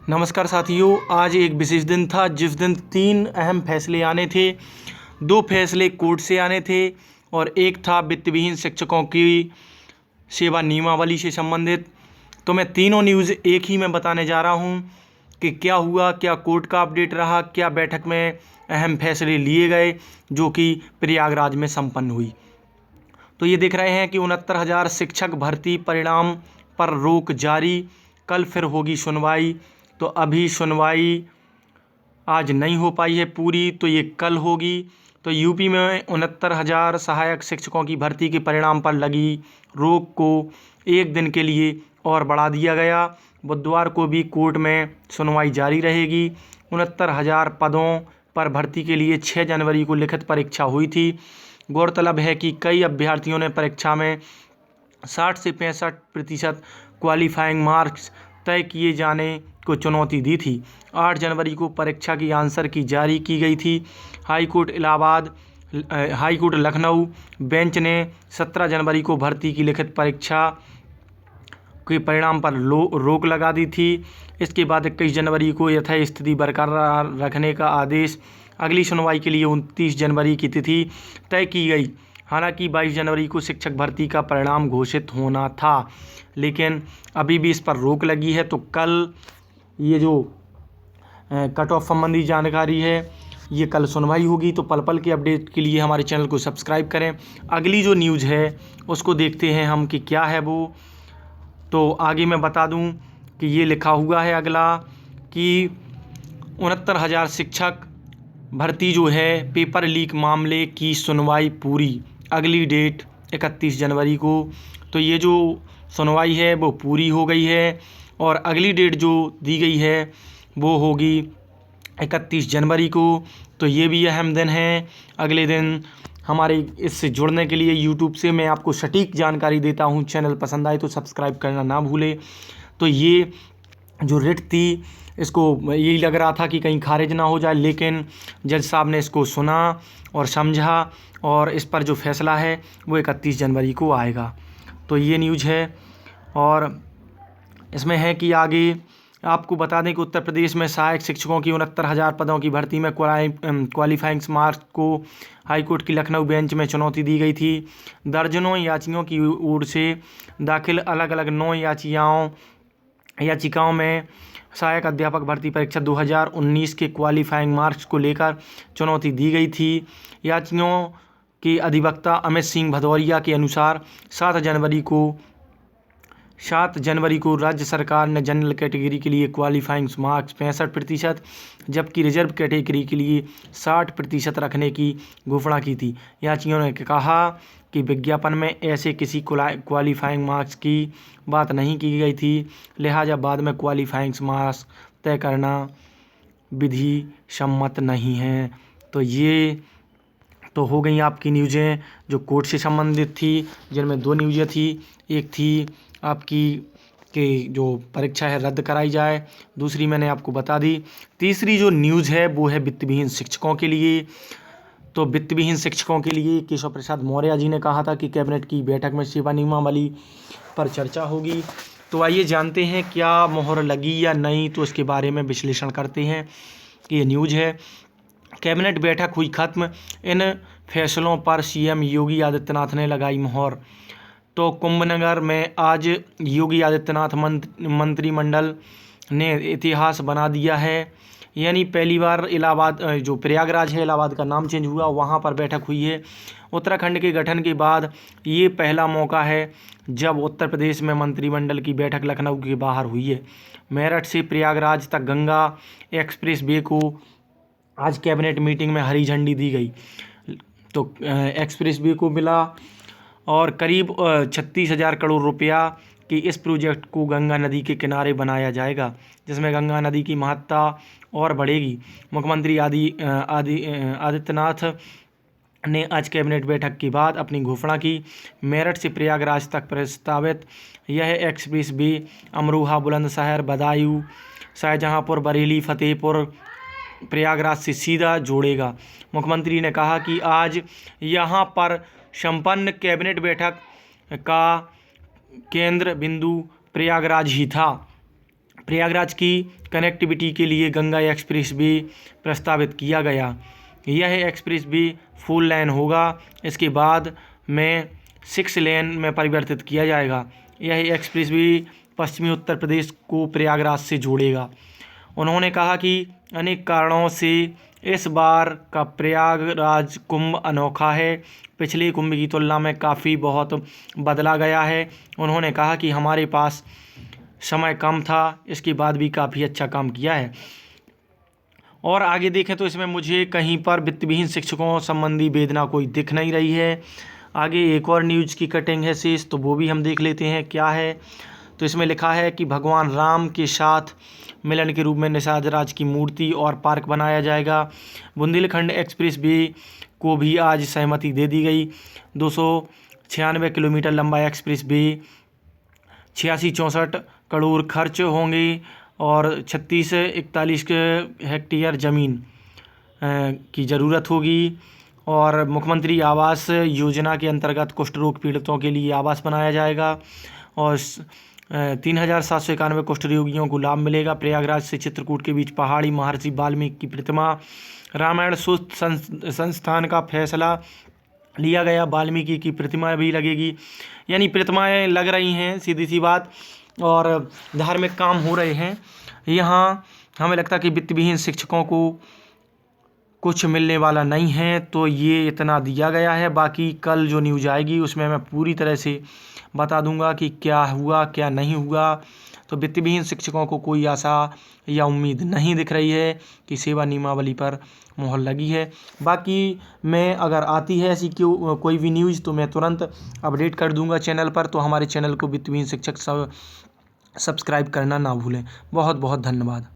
नमस्कार साथियों, आज एक विशेष दिन था जिस दिन 3 अहम फैसले आने थे। 2 फैसले कोर्ट से आने थे और एक था वित्तविहीन शिक्षकों की सेवा नियमावली से संबंधित। तो मैं तीनों न्यूज़ एक ही में बताने जा रहा हूं कि क्या हुआ, क्या कोर्ट का अपडेट रहा, क्या बैठक में अहम फैसले लिए गए जो कि प्रयागराज में संपन्न हुई। तो ये देख रहे हैं कि 69,000 शिक्षक भर्ती परिणाम पर रोक जारी, कल फिर होगी सुनवाई। तो अभी सुनवाई आज नहीं हो पाई है पूरी, तो ये कल होगी। तो यूपी में 69,000 सहायक शिक्षकों की भर्ती के परिणाम पर लगी रोक को एक दिन के लिए और बढ़ा दिया गया। बुधवार को भी कोर्ट में सुनवाई जारी रहेगी। 69,000 पदों पर भर्ती के लिए 6 जनवरी को लिखित परीक्षा हुई थी। गौरतलब है कि कई अभ्यर्थियों ने परीक्षा में 60 से 65% क्वालिफाइंग मार्क्स तय किए जाने को चुनौती दी थी। 8 जनवरी को परीक्षा की आंसर की जारी की गई थी। हाईकोर्ट लखनऊ बेंच ने 17 जनवरी को भर्ती की लिखित परीक्षा के परिणाम पर रोक लगा दी थी। इसके बाद 21 जनवरी को यथास्थिति बरकरार रखने का आदेश। अगली सुनवाई के लिए 29 जनवरी की तिथि तय की गई। हालांकि 22 जनवरी को शिक्षक भर्ती का परिणाम घोषित होना था, लेकिन अभी भी इस पर रोक लगी है। तो कल ये जो कट ऑफ संबंधी जानकारी है, ये कल सुनवाई होगी। तो पल पल के अपडेट के लिए हमारे चैनल को सब्सक्राइब करें। अगली जो न्यूज़ है उसको देखते हैं हम कि क्या है वो। तो आगे मैं बता दूं कि ये लिखा हुआ है अगला कि 69,000 शिक्षक भर्ती जो है पेपर लीक मामले की सुनवाई पूरी, अगली डेट 31 जनवरी को। तो ये जो सुनवाई है वो पूरी हो गई है और अगली डेट जो दी गई है वो होगी 31 जनवरी को। तो ये भी अहम दिन है। अगले दिन हमारे इससे जुड़ने के लिए यूट्यूब से मैं आपको सटीक जानकारी देता हूँ। चैनल पसंद आए तो सब्सक्राइब करना ना भूलें। तो ये जो रिट थी, इसको यही लग रहा था कि कहीं खारिज ना हो जाए, लेकिन जज साहब ने इसको सुना और समझा और इस पर जो फैसला है वो 31 जनवरी को आएगा। तो ये न्यूज़ है। और इसमें है कि आगे आपको बता दें कि उत्तर प्रदेश में सहायक शिक्षकों की 69,000 पदों की भर्ती में क्वालिफाइंग मार्क्स को हाईकोर्ट की लखनऊ बेंच में चुनौती दी गई थी। दर्जनों याचियों की ओर से दाखिल अलग अलग 9 याचिकाओं में सहायक अध्यापक भर्ती परीक्षा 2019 के क्वालिफाइंग मार्क्स को लेकर चुनौती दी गई थी। याचियों के अधिवक्ता अमित सिंह भदौरिया के अनुसार 7 जनवरी को राज्य सरकार ने जनरल कैटेगरी के लिए क्वालिफाइंग मार्क्स 65%, जबकि रिजर्व कैटेगरी के लिए 60% रखने की घोषणा की थी। याचियों ने कहा कि विज्ञापन में ऐसे किसी क्वालिफाइंग मार्क्स की बात नहीं की गई थी, लिहाजा बाद में क्वालिफाइंग मार्क्स तय करना विधि सम्मत नहीं है। तो ये तो हो गई आपकी न्यूज़ें जो कोर्ट से संबंधित थी, जिनमें 2 न्यूज़ें थी। एक थी आपकी कि जो परीक्षा है रद्द कराई जाए, दूसरी मैंने आपको बता दी। तीसरी जो न्यूज़ है वो है वित्तविहीन शिक्षकों के लिए। तो वित्तविहीन शिक्षकों के लिए केशव प्रसाद मौर्य जी ने कहा था कि कैबिनेट की बैठक में सेवा नियमावली पर चर्चा होगी। तो आइए जानते हैं क्या मोहर लगी या नहीं, तो इसके बारे में विश्लेषण करते हैं कि ये न्यूज़ है। कैबिनेट बैठक हुई खत्म, इन फैसलों पर सीएम योगी आदित्यनाथ ने लगाई मोहर। तो कुंभनगर में आज योगी आदित्यनाथ मंत्रिमंडल ने इतिहास बना दिया है। यानी पहली बार इलाहाबाद, जो प्रयागराज है, इलाहाबाद का नाम चेंज हुआ, वहाँ पर बैठक हुई है। उत्तराखंड के गठन के बाद ये पहला मौका है जब उत्तर प्रदेश में मंत्रिमंडल की बैठक लखनऊ के बाहर हुई है। मेरठ से प्रयागराज तक गंगा एक्सप्रेस वे को आज कैबिनेट मीटिंग में हरी झंडी दी गई। तो एक्सप्रेस वे को मिला और करीब 36,000 करोड़ रुपया कि इस प्रोजेक्ट को गंगा नदी के किनारे बनाया जाएगा, जिसमें गंगा नदी की महत्ता और बढ़ेगी। मुख्यमंत्री आदित्यनाथ ने आज कैबिनेट बैठक के बाद अपनी घोषणा की। मेरठ से प्रयागराज तक प्रस्तावित यह एक्सप्रेस वे अमरोहा, बुलंदशहर, बदायूं, शाहजहांपुर, बरेली, फतेहपुर प्रयागराज से सीधा जोड़ेगा। मुख्यमंत्री ने कहा कि आज यहाँ पर संपन्न कैबिनेट बैठक का केंद्र बिंदु प्रयागराज ही था। प्रयागराज की कनेक्टिविटी के लिए गंगा एक्सप्रेस वे प्रस्तावित किया गया। यह एक्सप्रेस वे 4 लेन होगा। इसके बाद में 6 लेन में परिवर्तित किया जाएगा। यह एक्सप्रेस वे पश्चिमी उत्तर प्रदेश को प्रयागराज से जोड़ेगा। उन्होंने कहा कि अनेक कारणों से इस बार का प्रयागराज कुंभ अनोखा है। पिछले कुंभ की तुलना में काफ़ी बहुत बदला गया है। उन्होंने कहा कि हमारे पास समय कम था, इसके बाद भी काफ़ी अच्छा काम किया है। और आगे देखें तो इसमें मुझे कहीं पर वित्तविहीन शिक्षकों संबंधी वेदना कोई दिख नहीं रही है। आगे एक और न्यूज़ की कटिंग है शेष, तो वो भी हम देख लेते हैं क्या है। तो इसमें लिखा है कि भगवान राम के साथ मिलन के रूप में निषाद राज की मूर्ति और पार्क बनाया जाएगा। बुंदेलखंड एक्सप्रेस वे को भी आज सहमति दे दी गई। 296 किलोमीटर लंबा एक्सप्रेस वे 86-64 करोड़ खर्च होंगे और 36-41 हेक्टेयर ज़मीन की ज़रूरत होगी। और मुख्यमंत्री आवास योजना के अंतर्गत कुष्ठ रोग पीड़ितों के लिए आवास बनाया जाएगा और 3791 कुष्ठ रोगियों को लाभ मिलेगा। प्रयागराज से चित्रकूट के बीच पहाड़ी महर्षि वाल्मीकि की प्रतिमा। रामायण शोध संस्थान का फैसला लिया गया। वाल्मीकि की प्रतिमा भी लगेगी, यानी प्रतिमाएं लग रही हैं, सीधी सी बात, और धार्मिक काम हो रहे हैं। यहाँ हमें लगता है कि वित्तविहीन शिक्षकों को कुछ मिलने वाला नहीं है, तो ये इतना दिया गया है। बाकी कल जो न्यूज़ आएगी उसमें मैं पूरी तरह से बता दूंगा कि क्या हुआ क्या नहीं हुआ। तो वित्तविहीन शिक्षकों को कोई आशा या उम्मीद नहीं दिख रही है कि सेवा नियमावली पर मोहर लगी है। बाकी मैं अगर आती है ऐसी कोई भी न्यूज़ तो मैं तुरंत अपडेट कर दूंगा चैनल पर। तो हमारे चैनल को वित्तविहीन शिक्षक सब्सक्राइब करना ना भूलें। बहुत बहुत धन्यवाद।